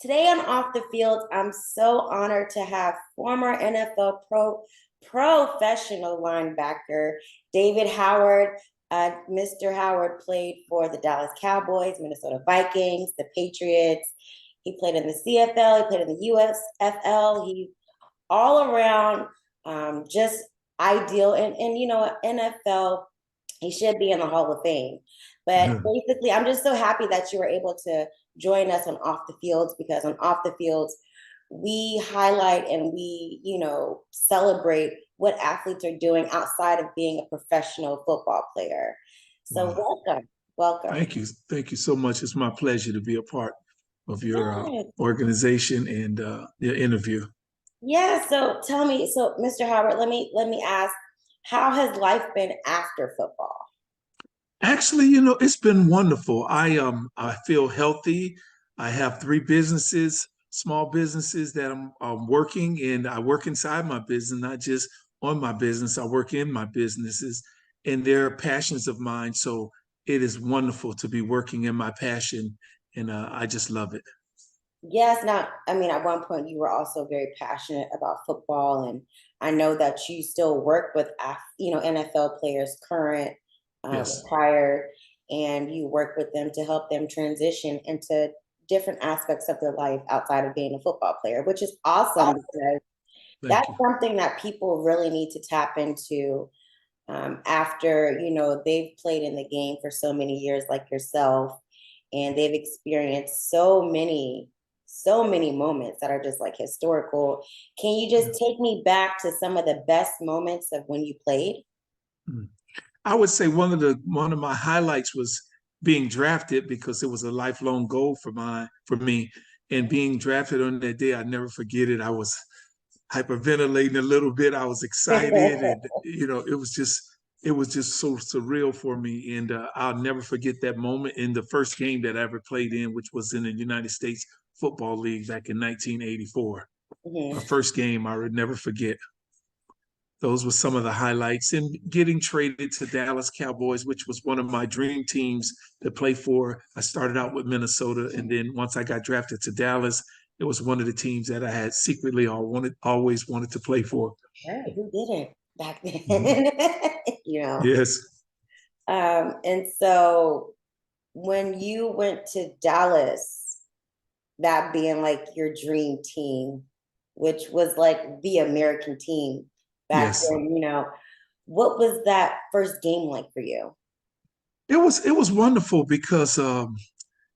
Today on Off the Field, I'm so honored to have former professional linebacker David Howard. Mr. Howard played for the Dallas Cowboys, Minnesota Vikings, the Patriots. He played in the CFL, he played in the USFL. He all around just ideal. And you know, NFL, he should be in the Hall of Fame. But basically, I'm just so happy that you were able to join us on Off the Fields, because on Off the Fields, we highlight and we, celebrate what athletes are doing outside of being a professional football player. So Wow. welcome, welcome. Thank you. Thank you so much. It's my pleasure to be a part of your Yes. organization and your interview. Yeah. So tell me, so Mr. Howard, let me ask, how has life been after football? Actually, it's been wonderful. I feel healthy. I have three businesses, small businesses that I'm working, and I work inside my business, not just on my business. I work in my businesses, and they're passions of mine. So it is wonderful to be working in my passion, and I just love it. Yes, now, I mean, at one point you were also very passionate about football, and I know that you still work with, NFL players, current, Yes. retired, and you work with them to help them transition into different aspects of their life outside of being a football player, which is awesome because Thank that's you. something that people really need to tap into after, they've played in the game for so many years, like yourself, and they've experienced so many moments that are just like historical. Can you just take me back to some of the best moments of when you played? Mm. I would say one of my highlights was being drafted because it was a lifelong goal for me. And being drafted on that day, I never forget it. I was hyperventilating a little bit. I was excited, and it was just so surreal for me. And I'll never forget that moment in the first game that I ever played in, which was in the United States Football League back in 1984. My Mhm. first game, I would never forget. Those were some of the highlights. And getting traded to Dallas Cowboys, which was one of my dream teams to play for. I started out with Minnesota, and then once I got drafted to Dallas, it was one of the teams that I had secretly always wanted to play for. Right, who didn't back Mhm. then? you know. Yes. And so when you went to Dallas, that being like your dream team, which was like the American team back Yes. then, what was that first game like for you? It was wonderful because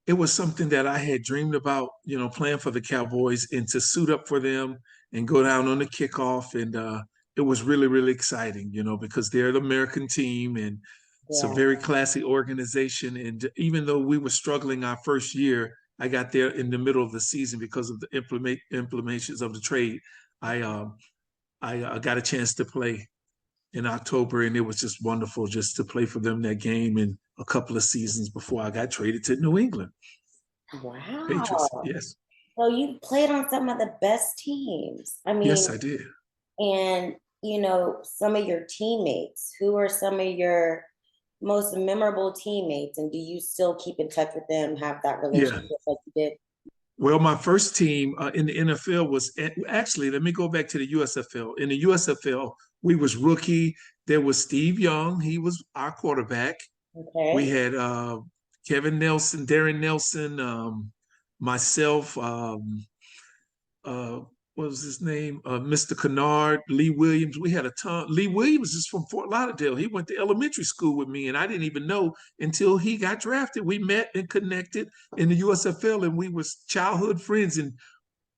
it was something that I had dreamed about, playing for the Cowboys and to suit up for them and go down on the kickoff. And it was really, really exciting, because they're the American team and it's a Yeah. very classy organization. And even though we were struggling our first year, I got there in the middle of the season because of the implementations of the trade. I got a chance to play in October, and it was just wonderful just to play for them that game and a couple of seasons before I got traded to New England Patriots. Wow. Yes. So you played on some of the best teams. I Yes, mean, I did. and some of your teammates, who are some of your most memorable teammates, and do you still keep in touch with them, have that Yeah. relationship like you did? Well, my first team in the NFL was actually, let me go back to the USFL. In the USFL, we was rookie. There was Steve Young. He was our quarterback. We Okay. had Kevin Nelson, Darren Nelson, myself, uh, what was his name? Mr. Kennard, Lee Williams. We had a ton. Lee Williams is from Fort Lauderdale. He went to elementary school with me, and I didn't even know until he got drafted. We met and connected in the USFL, and we was childhood friends. And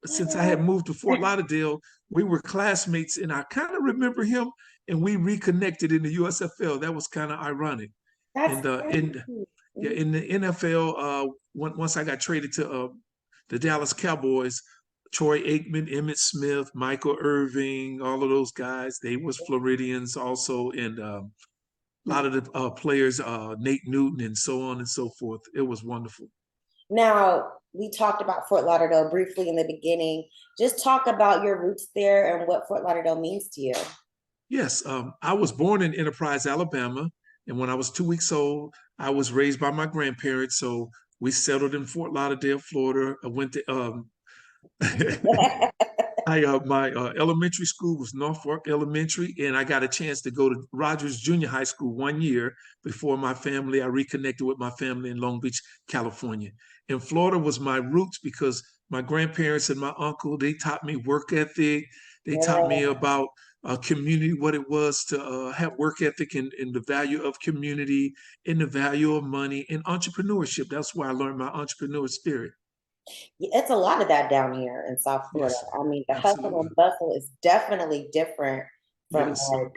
since I had moved to Fort Lauderdale, we were classmates, and I kind of remember him, and we reconnected in the USFL. That was kind of ironic. That's And in crazy. yeah, in the NFL, once I got traded to the Dallas Cowboys, Troy Aikman, Emmett Smith, Michael Irving, all of those guys, they was Floridians also, and a lot of the players, Nate Newton, and so on and so forth. It was wonderful. Now, we talked about Fort Lauderdale briefly in the beginning. Just talk about your roots there and what Fort Lauderdale means to you. Yes, I was born in Enterprise, Alabama, and when I was 2 weeks old, I was raised by my grandparents. So we settled in Fort Lauderdale, Florida. I went to My elementary school was Norfolk Elementary, and I got a chance to go to Rogers Junior High School 1 year before I reconnected with my family in Long Beach, California. And Florida was my roots because my grandparents and my uncle, they taught me work ethic. They taught me Yeah. about community, what it was to have work ethic and the value of community and the value of money and entrepreneurship. That's where I learned my entrepreneur spirit. It's a lot of that down here in South Florida. Yes, I mean, the hustle absolutely. and bustle is definitely different from Yes, like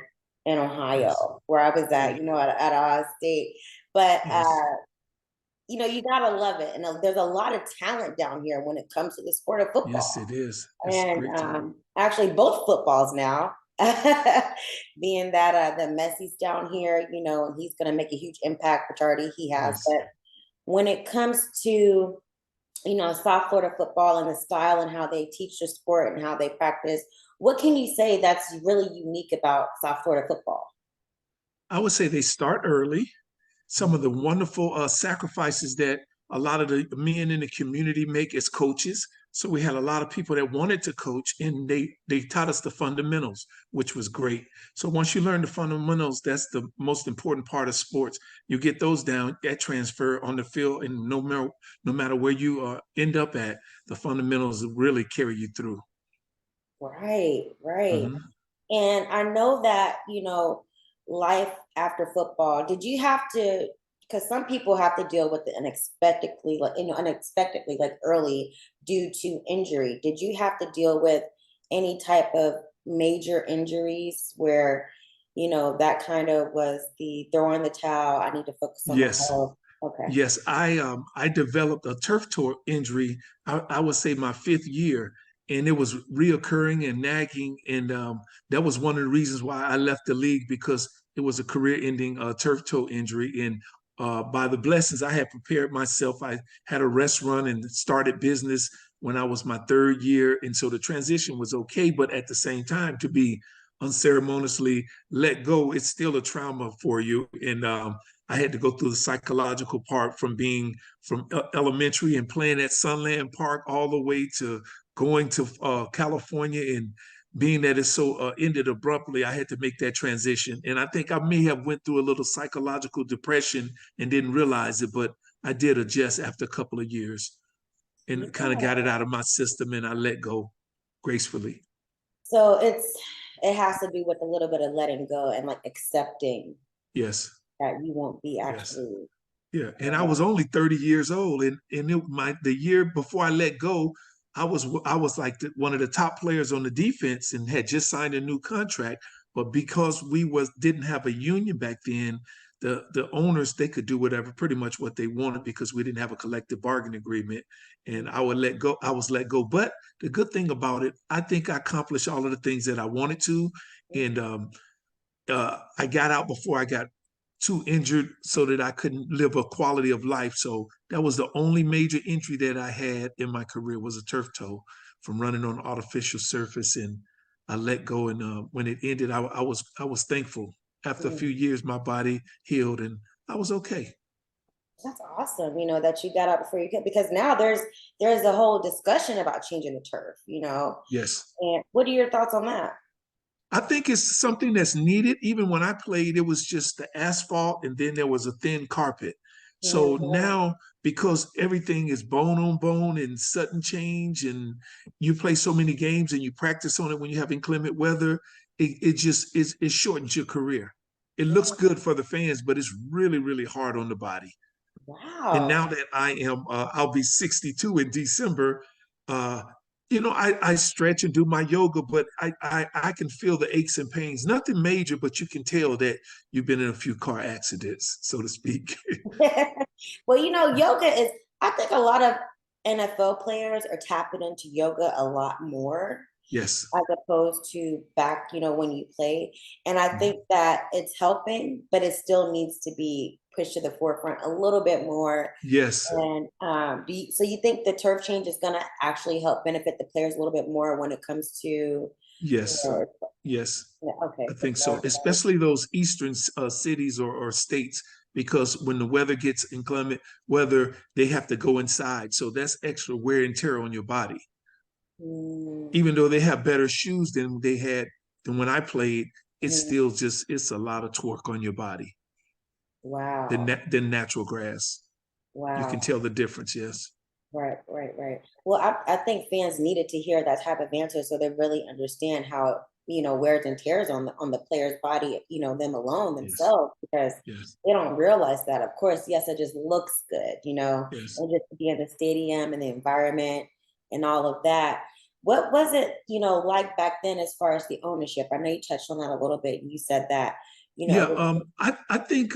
in yes, Ohio, where I was yeah, at, at Ohio State. But yes, you gotta love it. And there's a lot of talent down here when it comes to the sport of yes, football. it is. It's And great talent. actually, both footballs now, being that the Messi's down here, and he's going to make a huge impact, which already he has. Yes. But when it comes to, South Florida football and the style and how they teach the sport and how they practice, what can you say that's really unique about South Florida football? I would say they start early. Some of the wonderful sacrifices that a lot of the men in the community make as coaches. So we had a lot of people that wanted to coach, and they taught us the fundamentals, which was great. So once you learn the fundamentals, that's the most important part of sports. You get those down, that transfer on the field, and no matter where you end up at, the fundamentals really carry you through. Right, right. Mhm. And I know that, life after football, did you have to, because some people have to deal with it unexpectedly, like early due to injury. Did you have to deal with any type of major injuries where, that kind of was the throw in the towel, I need to focus on my Yes. health? Okay. Yes, I developed a turf toe injury. I would say my fifth year, and it was reoccurring and nagging, and that was one of the reasons why I left the league because it was a career-ending turf toe injury. And by the blessings, I had prepared myself. I had a restaurant and started business when I was my third year, and so the transition was okay. But at the same time, to be unceremoniously let go, it's still a trauma for you, and I had to go through the psychological part from being from elementary and playing at Sunland Park all the way to going to California, and being that it so ended abruptly, I had to make that transition. And I think I may have went through a little psychological depression and didn't realize it, but I did adjust after a couple of years and kind of got it Yeah. out of my system, and I let go gracefully. So it has to do with a little bit of letting go and like accepting Yes, that you won't be yes. actually. Yeah, and I Yeah. was only 30 years old, and the year before I let go, I was like one of the top players on the defense and had just signed a new contract. But because we didn't have a union back then, the owners, they could do whatever, pretty much what they wanted because we didn't have a collective bargaining agreement, and I was let go. But the good thing about it, I think I accomplished all of the things that I wanted to, and I got out before I got too injured so that I couldn't live a quality of life. So that was the only major injury that I had in my career was a turf toe from running on artificial surface, and I let go. And when it ended, I was thankful. After a few Mm. years, my body healed, and I was okay. That's awesome, that you got out before you could, because now there's a whole discussion about changing the turf. Yes. And what are your thoughts on that? I think it's something that's needed. Even when I played, it was just the asphalt and then there was a thin carpet. So Mhm. now, because everything is bone on bone and sudden change, and you play so many games and you practice on it when you have inclement weather, it just it shortens your career. It looks good for the fans, but it's really, really hard on the body. And Wow. now that I'll be 62 in December. Uh, I stretch and do my yoga, but I can feel the aches and pains. Nothing major, but you can tell that you've been in a few car accidents, so to speak. Well, yoga is, I think a lot of NFL players are tapping into yoga a lot more Yes. as opposed to back, when you played. And I Mhm. think that it's helping, but it still needs to be pushed to the forefront a little bit more. Yes. And so you think the turf change is going to actually help benefit the players a little bit more when it comes to, Yes. Yes. yeah, I okay, so think so, especially those eastern cities or states, because when the weather gets inclement weather, they have to go inside. So that's extra wear and tear on your body. Mm, Even though they have better shoes than they had than when I played, it's mm, still just it's a lot of torque on your body wow. than natural grass. You can Wow. tell the difference. Yes, Right, right, right. Well, I think fans needed to hear that type of answer so they really understand how, wears and tears on the player's body, them alone yes, themselves, because yes, they don't realize that. Of course, yes, it just looks good, yes. and just to be in the stadium and the environment and all of that. What was it, like back then as far as the ownership? I know you touched on that a little bit. You said that, Yeah, it was, I think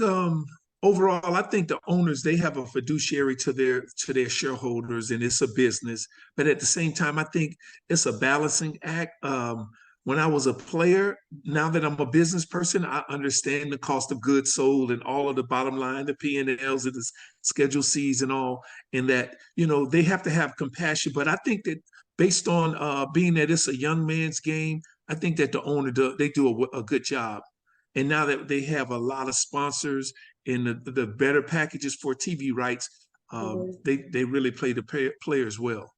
overall, I think the owners they have a fiduciary to their shareholders, and it's a business. But at the same time, I think it's a balancing act. When I was a player, now that I'm a business person, I understand the cost of goods sold and all of the bottom line, the P&Ls and the Schedule Cs and all, and that they have to have compassion. But I think that based on being that it's a young man's game, I think that the owner they do a good job. And now that they have a lot of sponsors and the better packages for TV rights, mhm, they really play the players well.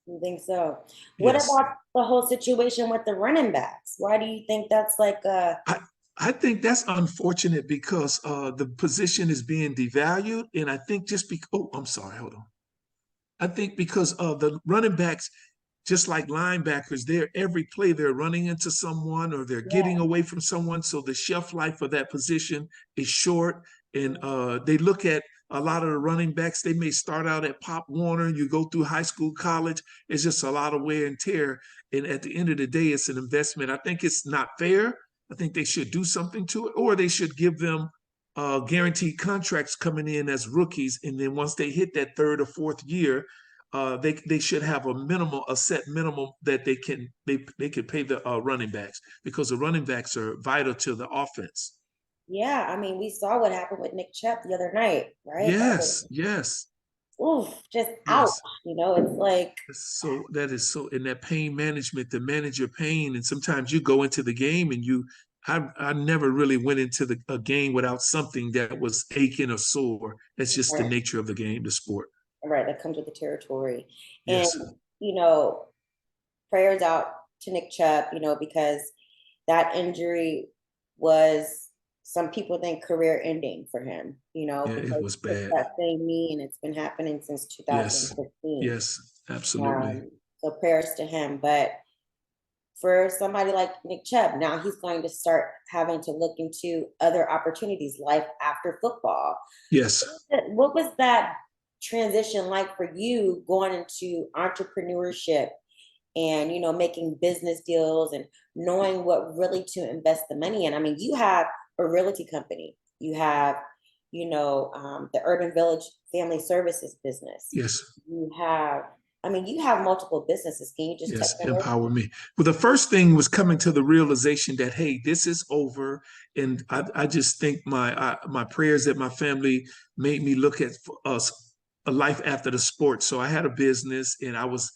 I think so. What Yes, about the whole situation with the running backs? Why do you think that's like I I think that's unfortunate because the position is being devalued, and I think just because oh, I'm sorry, hold on. I think because the running backs, just like linebackers, they're every play they're running into someone or they're getting yeah. away from someone. So the shelf life of that position is short. And they look at a lot of the running backs, they may start out at Pop Warner, you go through high school, college, it's just a lot of wear and tear. And at the end of the day, it's an investment. I think it's not fair. I think they should do something to it, or they should give them guaranteed contracts coming in as rookies. And then once they hit that third or fourth year, they should have a set minimum that they could pay the running backs because the running backs are vital to the offense. Yeah, I mean, we saw what happened with Nick Chubb the other night, right? That was, Yes, yes, oof, just ouch. yes. It's like, So that is so in that pain management to manage your pain, and sometimes you go into the game and I never really went into a game without something that was aching or sore. That's just the right, nature of the game, the sport. right, that comes with the territory. And, Yes, you know, prayers out to Nick Chubb, because that injury was, some people think, career ending for him, yeah, it because was it's bad. that same knee and it's been happening since Yes, 2015. yes, absolutely. So prayers to him. But for somebody like Nick Chubb, now he's going to start having to look into other opportunities, life after football. Yes. What was that transition like for you going into entrepreneurship and making business deals and knowing what really to invest the money in? I mean, you have a realty company, you have the Urban Village Family Services business, Yes. you have, I mean, you have multiple businesses. Can you just touch Yes, on those? empower me. Well, the first thing was coming to the realization that hey, this is over, and I just think my prayers that my family made me look at us a life after the sport. So I had a business, and I was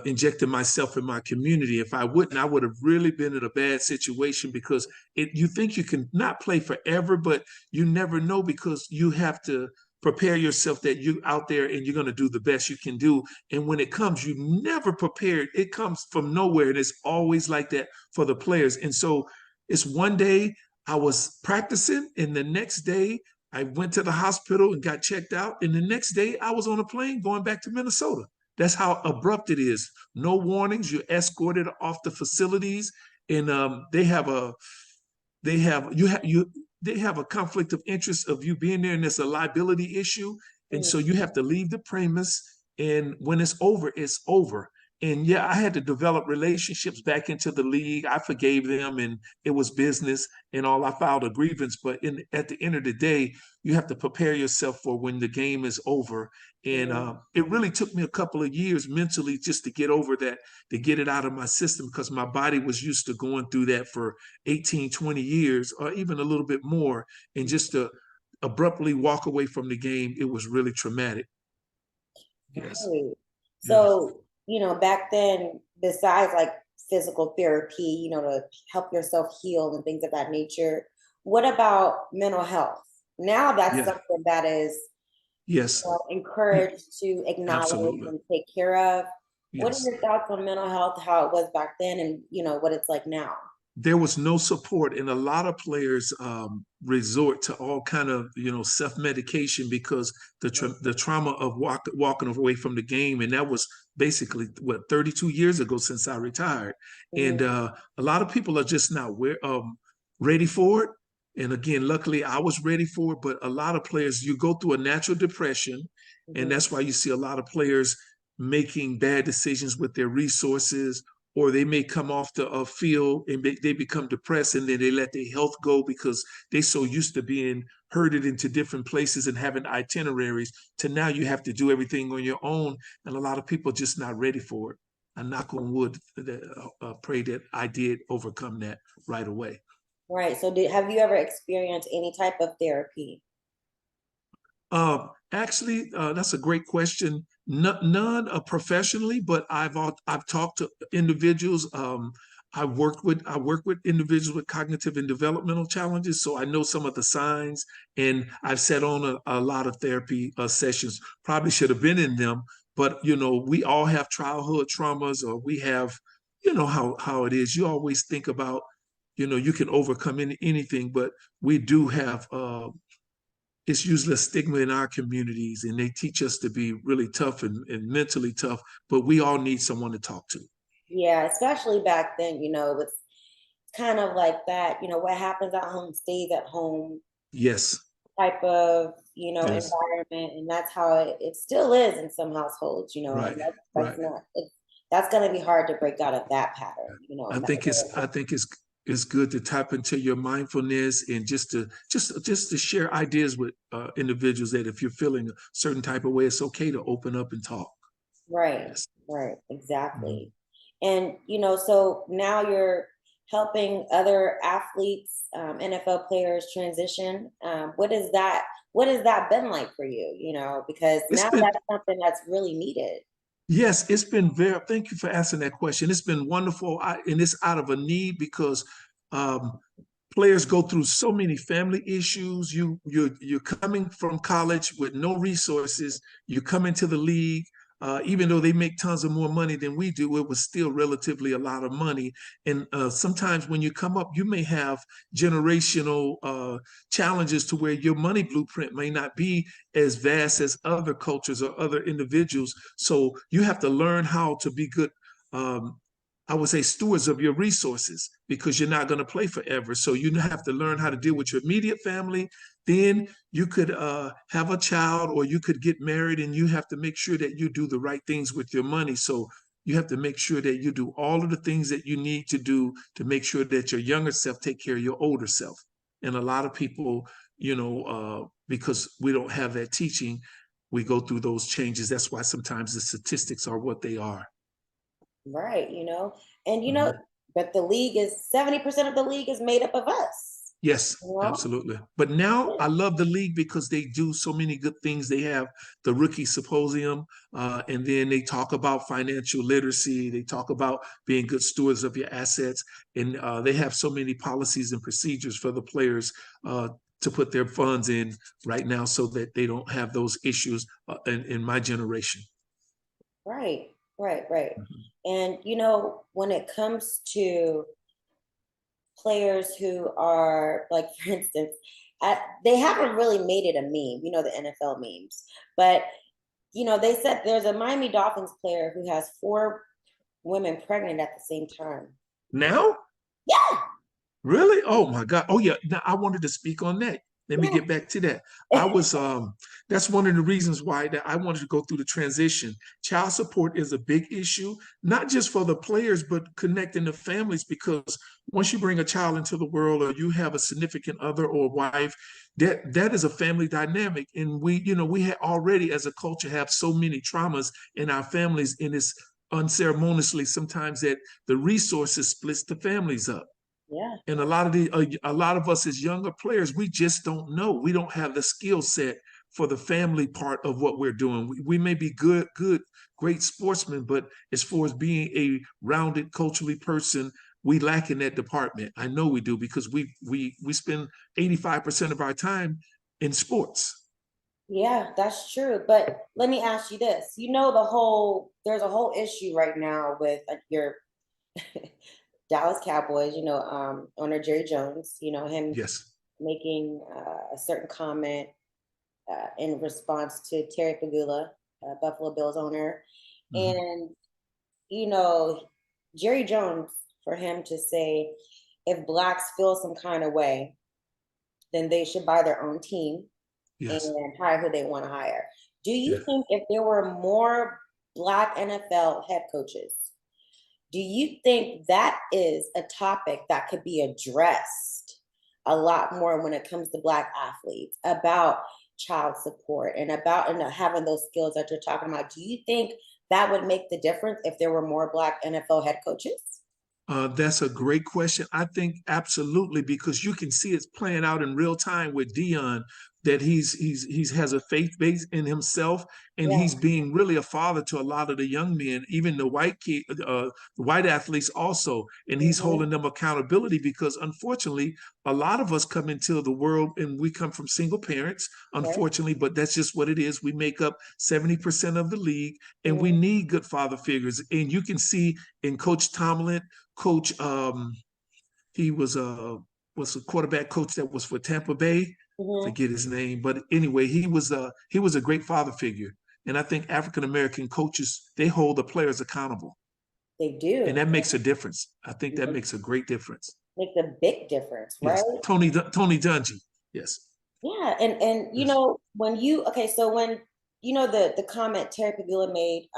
injecting myself in my community. If I wouldn't, I would have really been in a bad situation because you think you can not play forever, but you never know because you have to prepare yourself that you out there and you're going to do the best you can do, and when it comes, you never prepared. It comes from nowhere. And it's always like that for the players. And so it's one day I was practicing, and the next day I went to the hospital and got checked out. And the next day I was on a plane going back to Minnesota. That's how abrupt it is. No warnings. You're escorted off the facilities. And they have you have you they have a conflict of interest of you being there, and it's a liability issue, and so you have to leave the premise, and when it's over. And yeah, I had to develop relationships back into the league. I forgave them, and it was business and all. I filed a grievance, but at the end of the day, you have to prepare yourself for when the game is over. And Mhm. it really took me a couple of years mentally just to get over that, to get it out of my system, because my body was used to going through that for 18, 20 years, or even a little bit more. And just to abruptly walk away from the game, it was really traumatic. Yes. Right. Yes. So, back then, besides like physical therapy, to help yourself heal and things of that nature, what about mental health? Now that's Yeah. something that is Yes. encouraged to acknowledge Absolutely. and take care of. What are Yes. your thoughts on mental health, how it was back then and, what it's like now? There was no support, and a lot of players resort to all kind of self-medication because the trauma of walking away from the game, and that was basically what 32 years ago since I retired, and Mhm, a lot of people are just not ready for it. And again, luckily I was ready for it, but a lot of players, you go through a natural depression, and mhm. that's why you see a lot of players making bad decisions with their resources, or they may come off the field and they become depressed, and then they let their health go because they're so used to being herded into different places and having itineraries to now you have to do everything on your own. And a lot of people are just not ready for it. I knock on wood, pray that I did overcome that right away. Right. So have you ever experienced any type of therapy? Actually, that's a great question. None professionally, but I've talked to individuals. I work with individuals with cognitive and developmental challenges, so I know some of the signs, and I've sat on a lot of therapy sessions. Probably should have been in them, but we all have childhood traumas, or we have, how it is. You always think about, you can overcome anything, but we do have it's usually a stigma in our communities, and they teach us to be really tough and mentally tough, but we all need someone to talk to. Yeah, especially back then, it was kind of like that, what happens at home stays at home Yes, type of, yes, environment. And that's how it still is in some households, right, and that's right. not, that's going to be hard to break out of that pattern, I think it's good to tap into your mindfulness, and just to share ideas with individuals, that if you're feeling a certain type of way, it's okay to open up and talk. Right, Yes. right, Mhm. exactly. And so now you're helping other athletes, NFL players transition. What has that been like for you? Because It's now been that's something that's really needed. Yes, it's been very, thank you for asking that question. It's been wonderful. And it's out of a need because um, players go through so many family issues. You're coming from college with no resources. You come into the league, even though they make tons of more money than we do, it was still relatively a lot of money. And sometimes when you come up, you may have generational challenges to where your money blueprint may not be as vast as other cultures or other individuals. So you have to learn how to be good. I would say stewards of your resources, because you're not going to play forever. So you have to learn how to deal with your immediate family. Then you could have a child, or you could get married, and you have to make sure that you do the right things with your money. So you have to make sure that you do all of the things that you need to do to make sure that your younger self take care of your older self. And a lot of people, because we don't have that teaching, we go through those changes. That's why sometimes the statistics are what they are. Right, and Mhm. but the league is 70% of the league is made up of us. Yes, You know? absolutely. But now I love the league because they do so many good things. They have the rookie symposium, and then they talk about financial literacy. They talk about being good stewards of your assets, and they have so many policies and procedures for the players to put their funds in right now, so that they don't have those issues in my generation. Right, right, right. Mhm. And when it comes to players who are like, for instance, they haven't really made it a meme, the NFL memes, but they said there's a Miami Dolphins player who has four women pregnant at the same time. Now, Yeah, really? Oh my God. Oh yeah. Now I wanted to speak on that. Let me yeah, get back to that. I was that's one of the reasons why that I wanted to go through the transition. Child support is a big issue, not just for the players, but connecting the families, because once you bring a child into the world, or you have a significant other or wife, that is a family dynamic. And we had already as a culture have so many traumas in our families, and it's unceremoniously sometimes that the resources splits the families up. yeah, And a lot of us as younger players, we just don't know. We don't have the skill set for the family part of what we're doing. We may be great sportsmen, but as far as being a rounded culturally person, we lack in that department. I know we do, because we spend 85% of our time in sports. Yeah, that's true. But let me ask you this. There's a whole issue right now with your Dallas Cowboys, owner Jerry Jones, him Yes. making a certain comment in response to Terry Pagula, Buffalo Bills owner. Hmm. And, you know, Jerry Jones, for him to say, if blacks feel some kind of way, then they should buy their own team Yes. and hire who they want to hire. Do you Yeah. think if there were more black NFL head coaches, do you think that is a topic that could be addressed a lot more when it comes to black athletes about child support and about having those skills that you're talking about? Do you think that would make the difference if there were more black NFL head coaches? That's a great question. I think absolutely because you can see it's playing out in real time with Dion that he's has a faith base in himself and Yeah. he's being really a father to a lot of the young men, even the the white athletes also, and he's Hmm. holding them accountability because unfortunately a lot of us come into the world and we come from single parents, Right. unfortunately, but that's just what it is. We make up 70% of the league and we Hmm. need good father figures. And you can see in Coach Tomlin, coach. He was a quarterback coach that was for Tampa Bay. Hmm. Forget his name, but anyway, he was a great father figure, and I think African American coaches they hold the players accountable, They and do. that makes a difference. I think that It makes a great difference. makes a big difference, right? Yes, Tony Dungy. Yes, Yeah, and yes, when you okay, so when the comment Terry Pagula made,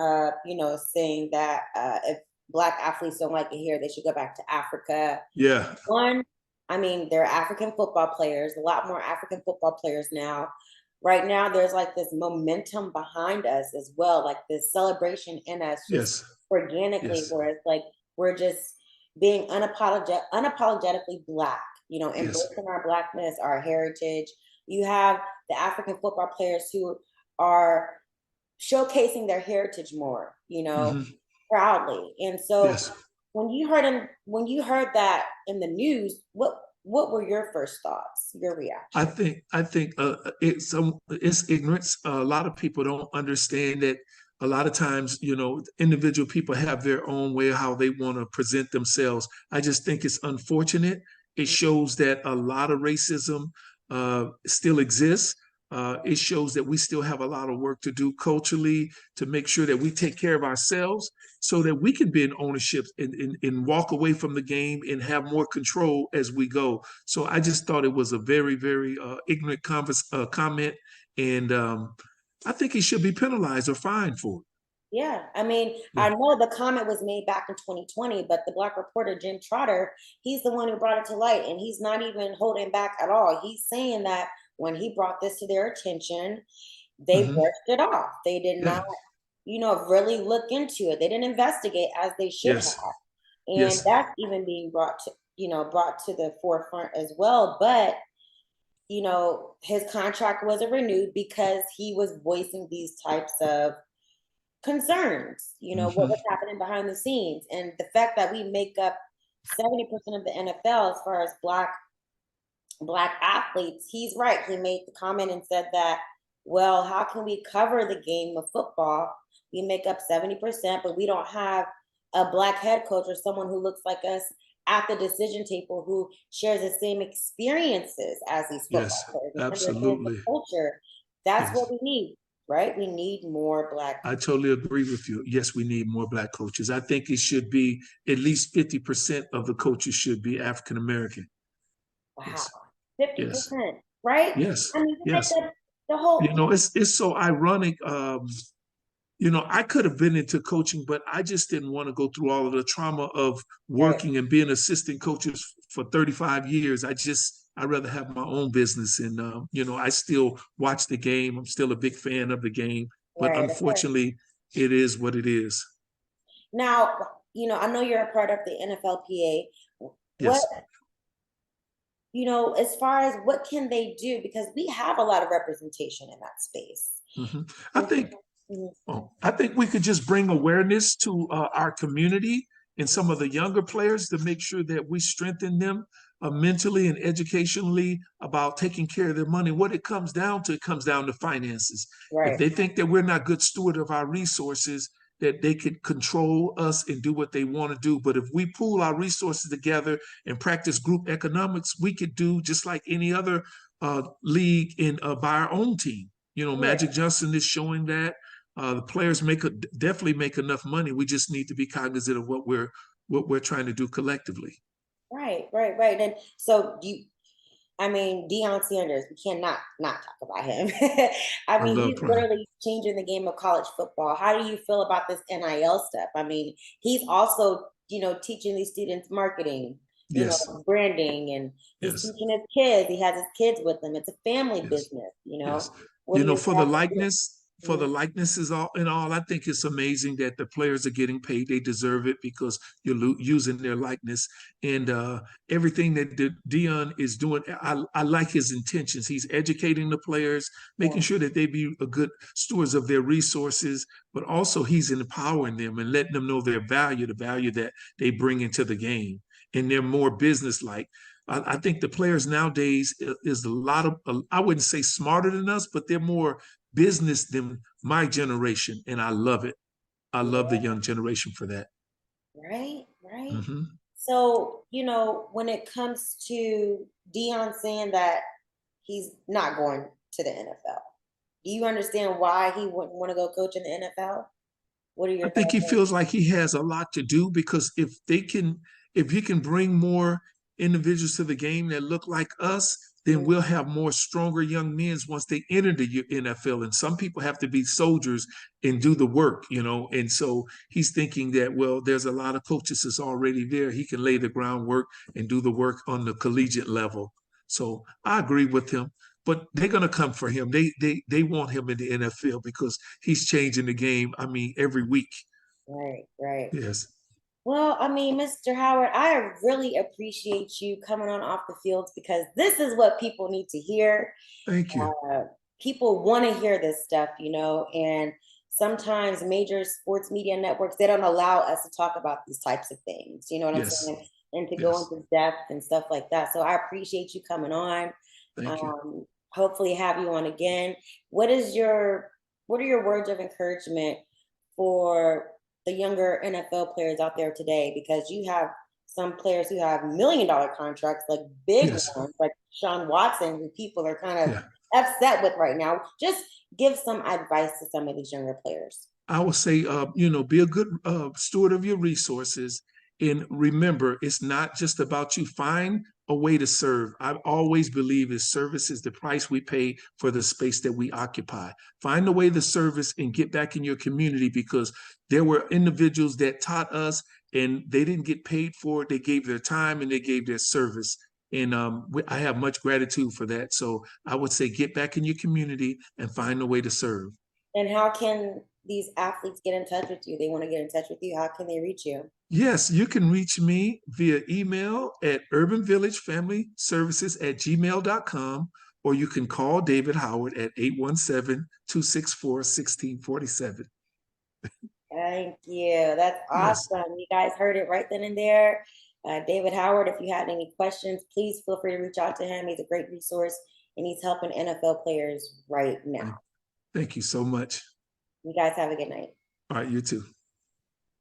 saying that if black athletes don't like it here, they should go back to Africa. yeah, One, I mean, there are African football players, a lot more African football players now. Right now, there's like this momentum behind us as well, like this celebration in us just yes, organically, yes, where it's like we're just being unapologetically black, yes, embracing our blackness, our heritage. You have the African football players who are showcasing their heritage more, hmm, proudly. And so yes. when you heard that in the news, what were your first thoughts, your I reaction? think I think it's ignorance. A lot of people don't understand that. A lot of times, individual people have their own way of how they want to present themselves. I just think it's unfortunate. It shows that a lot of racism still exists. It shows that we still have a lot of work to do culturally to make sure that we take care of ourselves so that we can be in ownership and walk away from the game and have more control as we go. So I just thought it was a very, very ignorant comment, and I think he should be penalized or fined for it. Yeah, I mean, Yeah. I know the comment was made back in 2020, but the black reporter Jim Trotter, he's the one who brought it to light, and he's not even holding back at all. He's saying that when he brought this to their attention, they Hmm. brushed it off. They did not, Yeah. really look into it. They didn't investigate as they should Yes. have. And Yes. that's even being brought to the forefront as well. But, his contract wasn't renewed because he was voicing these types of concerns, what was Hmm. happening behind the scenes. And the fact that we make up 70% of the NFL as far as black athletes, he's right. He made the comment and said that, well, how can we cover the game of football? We make up 70%, but we don't have a black head coach or someone who looks like us at the decision table who shares the same experiences as these football Yes. players and understands the Absolutely. culture. That's Yes. what we need, right? We need more black. I totally agree with you. Yes, we need more black coaches. I think it should be at least 50% of the coaches should be African American. Wow, Yes. Yes. 50%, right? Yes. I mean, you make Yes. the whole. It's so ironic. I could have been into coaching, but I just didn't want to go through all of the trauma of Right, working and being assistant coaches for 35 years. I'd rather have my own business. And, I still watch the game. I'm still a big fan of the game, but right. unfortunately, it is what it is. Now, I know you're a part of the NFLPA. What, Yes. as far as what can they do? Because we have a lot of representation in that space. Hmm. I And think mhm, Oh, I think we could just bring awareness to our community and some of the younger players to make sure that we strengthen them. mentally and educationally about taking care of their money. What it comes down to, it comes down to finances. If Right. they think that we're not good steward of our resources, that they could control us and do what they want to do. But if we pool our resources together and practice group economics, we could do just like any other league in by our own team. You know, Yeah. Magic Johnson is showing that the players definitely make enough money. We just need to be cognizant of what we're trying to do collectively. Right, right, right. And so I mean, Deion Sanders, we cannot not talk about him. I I mean, love he's Prime. literally changing the game of college football. How do you feel about this NIL stuff? I mean, he's also, teaching these students marketing, Yes, branding, and he's yes, teaching his kids. He has his. With him. It's a family yes. business. Yes. What are your For the thoughts on this? likeness, for the Mhm. likenesses all in all, I think it's amazing that the players are getting paid. They deserve it because you're using their likeness and everything that Dion is doing. I like his intentions. He's educating the players, making Yeah, sure that they be a good stewards of their resources, but also he's empowering them and letting them know their value, the value that they bring into the game, and they're more business-like. I think the players nowadays is a lot of, I wouldn't say smarter than us, but they're more business than my generation. And I love it. I love the yeah, young generation for that. right, right. Hmm. So, when it comes to Dion saying that he's not going to the NFL, do you understand why he wouldn't want to go coach in the NFL? What are I your think he thoughts on feels like he has a lot to do because if he can bring more individuals to the game that look like us, then that? we'll have more stronger young men once they enter the NFL. And some people have to be soldiers and do the work, you know. And so he's thinking that, well, there's a lot of coaches that's already there. He can lay the groundwork and do the work on the collegiate level. So I agree with him. But they're gonna come for him. They want him in the NFL because he's changing the game. I mean, every week. Right, right. Yes. Well, I mean, Mr. Howard, I really appreciate you coming on off the fields because this is what people need to hear. Thank you. Uh, People want to hear this stuff, and sometimes major sports media networks, they don't allow us to talk about these types of things. You know what I'm Yes. saying? And to go Yes. into depth and stuff like that. So I appreciate you coming on. Thank you. Hopefully have you on again. What are your words of encouragement for the younger NFL players out there today? Because you have some players who have $1 million contracts, like big Yes. ones, like Sean Watson, who people are kind of Yeah. upset with right now. Just give some advice to some of these younger players. I would say, be a good steward of your resources. And remember, it's not just about you. Find a way to serve. I always believe is service is the price we pay for the space that we occupy. Find a way to service and get back in your community because there were individuals that taught us and they didn't get paid for it. They gave their time and they gave their service. And I have much gratitude for that. So I would say get back in your community and find a way to serve. And how can these athletes get in touch with you? They want to get in touch with you. How can they reach you? Yes, you can reach me via email at urbanvillagefamilyservices@gmail.com, or you can call David Howard at 817-264-1647. Thank you. That's Yes, awesome. You guys heard it right then and there. David Howard, if you had any questions, please feel free to reach out to him. He's a great resource and he's helping NFL players right now. thank you so much. You guys have a good night. All right, you too.